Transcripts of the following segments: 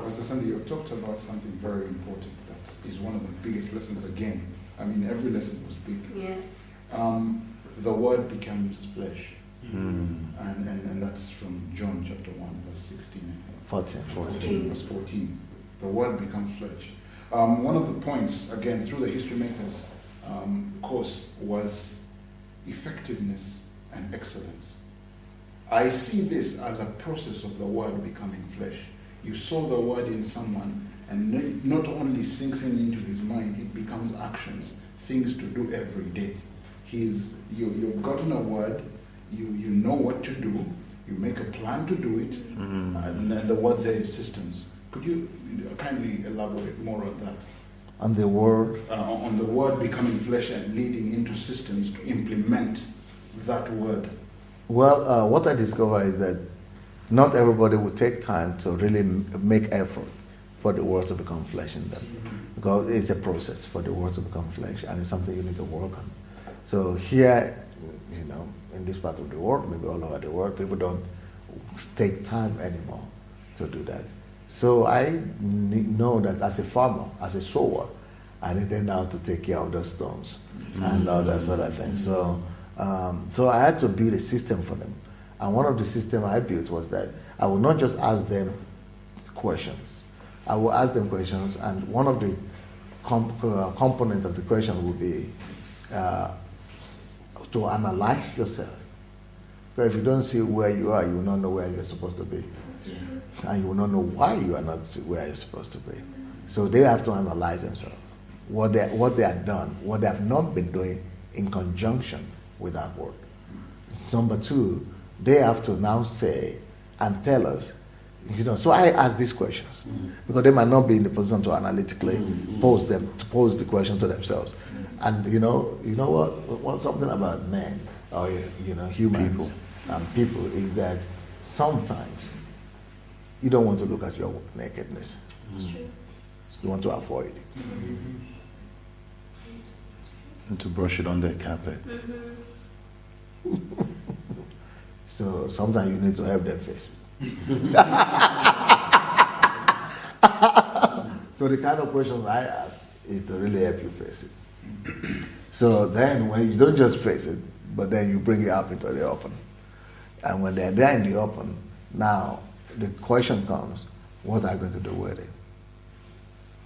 Pastor Sandy, you talked about something very important that is one of the biggest lessons again. I mean, every lesson was big. Yeah. The word becomes flesh. And that's from John chapter 1, verse 16. 14. Verse 14. The word becomes flesh. One of the points, again, through the History Makers course was effectiveness and excellence. I see this as a process of the word becoming flesh. You saw the word in someone, and not only sinks into his mind, it becomes actions, things to do every day. You've gotten a word, you know what to do, you make a plan to do it, and then the word there is systems. Could you kindly elaborate more on that? On the word? On the word becoming flesh and leading into systems to implement that word. Well, what I discover is that not everybody will take time to really make effort for the word to become flesh in them. Because it's a process for the word to become flesh, and it's something you need to work on. So here, in this part of the world, maybe all over the world, people don't take time anymore to do that. So I know that as a farmer, as a sower, I needed now to take care of those stones and all that sort of thing. So I had to build a system for them. And one of the systems I built was that I would not just ask them questions. I will ask them questions, and one of the components of the question would be to analyze yourself. Because if you don't see where you are, you will not know where you're supposed to be. And you will not know why you are not where you're supposed to be. So they have to analyze themselves. What they have done, what they have not been doing in conjunction with that word. Number two, they have to now say and tell us, so I ask these questions because they might not be in the position to analytically pose the question to themselves. And you know what something about men or humans and people is that sometimes you don't want to look at your nakedness. It's true. You want to avoid it. And to brush it under the carpet. So sometimes you need to help them face it. So the kind of questions I ask is to really help you face it. So then when you don't just face it, but then you bring it up into the open. And when they're there in the open, now the question comes, what are you going to do with it?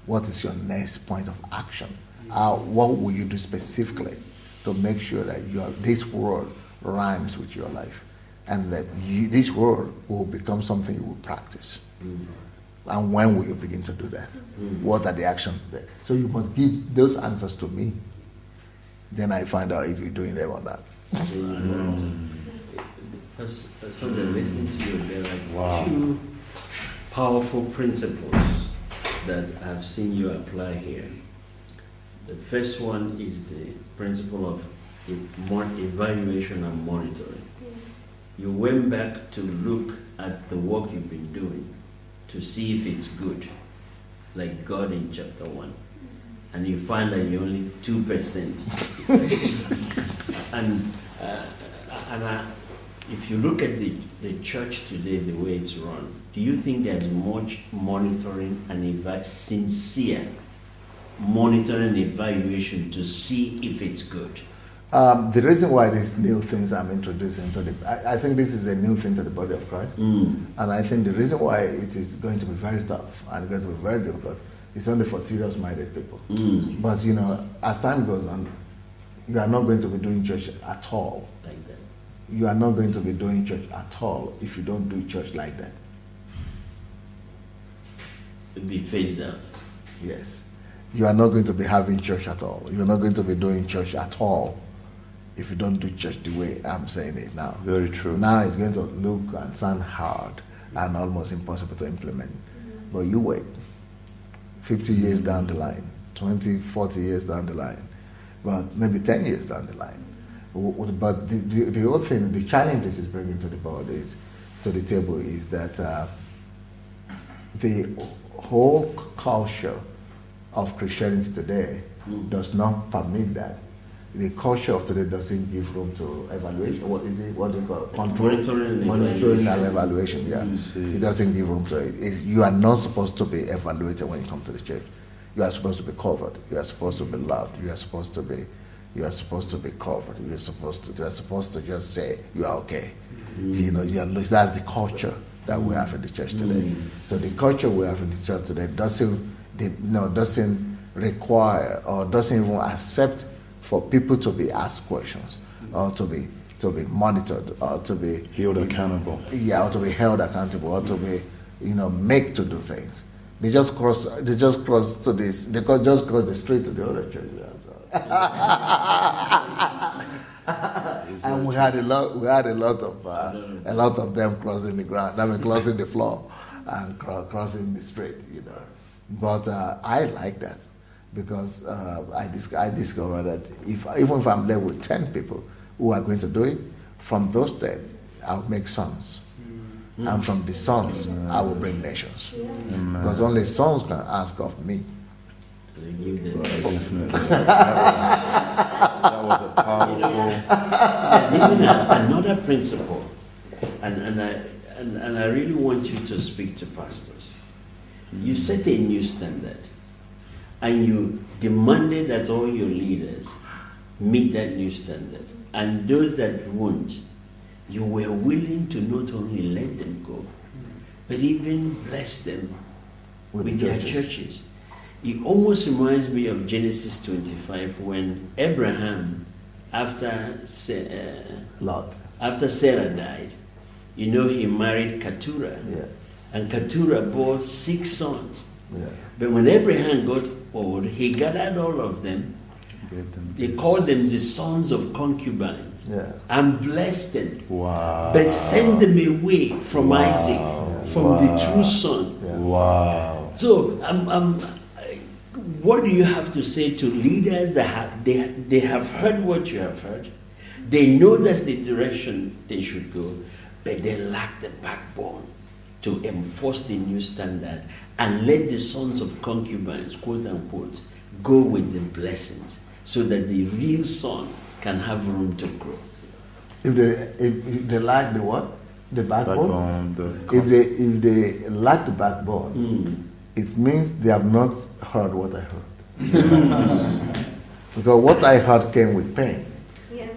What is your next point of action? What will you do specifically to make sure that this word rhymes with your life, and that this word will become something you will practice? And when will you begin to do that? What are the actions there? So you must give those answers to me. Then I find out if you're doing them or not. So they're listening to you, they're like two powerful principles that I've seen you apply here. The first one is the principle of evaluation and monitoring. You went back to look at the work you've been doing to see if it's good, like God in chapter 1. And you find that you're only 2%. If you look at the church today, the way it's run, do you think there's much monitoring and sincere monitoring and evaluation to see if it's good? The reason why these new things I'm introducing I think this is a new thing to the body of Christ. And I think the reason why it is going to be very tough and going to be very difficult is only for serious-minded people. But as time goes on, you are not going to be doing church at all. Like that. You are not going to be doing church at all if you don't do church like that. It'll be phased out. Yes. You are not going to be having church at all. You're not going to be doing church at all if you don't do church the way I'm saying it now. Very true. Now it's going to look and sound hard and almost impossible to implement. But you wait. 50 years down the line, 20, 40 years down the line, well, maybe 10 years down the line. But the whole thing, the challenge this is bringing to the board to the table is that the whole culture of Christianity today does not permit that. the culture of today doesn't give room to evaluation. What is it? What do you call it? Monitoring And evaluation. Yeah, You see. it doesn't give room to it. You are not supposed to be evaluated when you come to the church. You are supposed to be covered. You are supposed to be loved. You are supposed to be covered. They are supposed to just say you are okay. You know, that's the culture that we have in the church today. So the culture we have in the church today doesn't require or doesn't even accept for people to be asked questions or to be monitored or to be Held accountable. Yeah, or to be held accountable or to be make to do things. They just cross the street to the other church. And we had a lot of them crossing the ground. I mean, crossing the floor and crossing the street. But I like that because I discovered that even if I'm there with 10 people who are going to do it, from those 10, I'll make sons. And from the sons, I will bring nations. Because only sons can ask of me. Definitely. That was a powerful. There's even another principle, and I really want you to speak to pastors. You set a new standard, and you demanded that all your leaders meet that new standard, and those that won't, you were willing to not only let them go, but even bless them with their churches. It almost reminds me of Genesis 25 when Abraham, after Sarah died, he married Keturah. Yeah. And Keturah bore 6 sons. Yeah. But when Abraham got old, he gathered all of them. They called them the sons of concubines. Yeah. And blessed them. Wow. But sent them away from Isaac, from the true son. Yeah. Wow. So what do you have to say to leaders that they have heard what you have heard? They know that's the direction they should go, but they lack the backbone to enforce the new standard and let the sons of concubines, quote unquote, go with the blessings so that the real son can have room to grow. If they lack the what? The backbone? If they lack the backbone, it means they have not heard what I heard. Because what I heard came with pain. Yeah.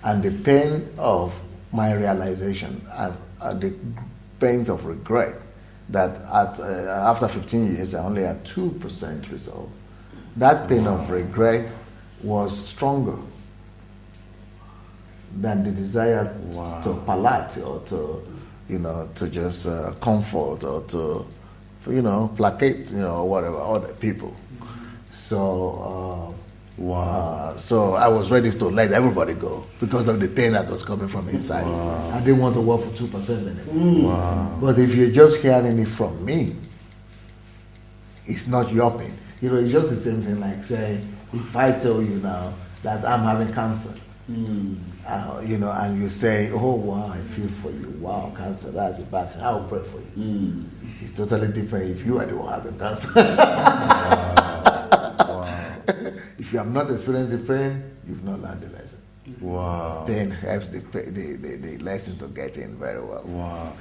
And the pain of my realization and the pains of regret that after 15 years I only had 2% resolve. That pain of regret was stronger than the desire to palate or to just comfort or to placate whatever other people. So so I was ready to let everybody go because of the pain that was coming from inside. I didn't want to work for 2% anymore. But if you're just hearing it from me, it's not your pain. It's just the same thing like saying, if I tell you now that I'm having cancer, and you say, oh wow, I feel for you. Wow, cancer, that's a bad thing. I will pray for you. It's totally different if you are the one having cancer. If you have not experienced the pain, you've not learned the lesson. Wow. Pain helps the lesson to get in very well. Wow.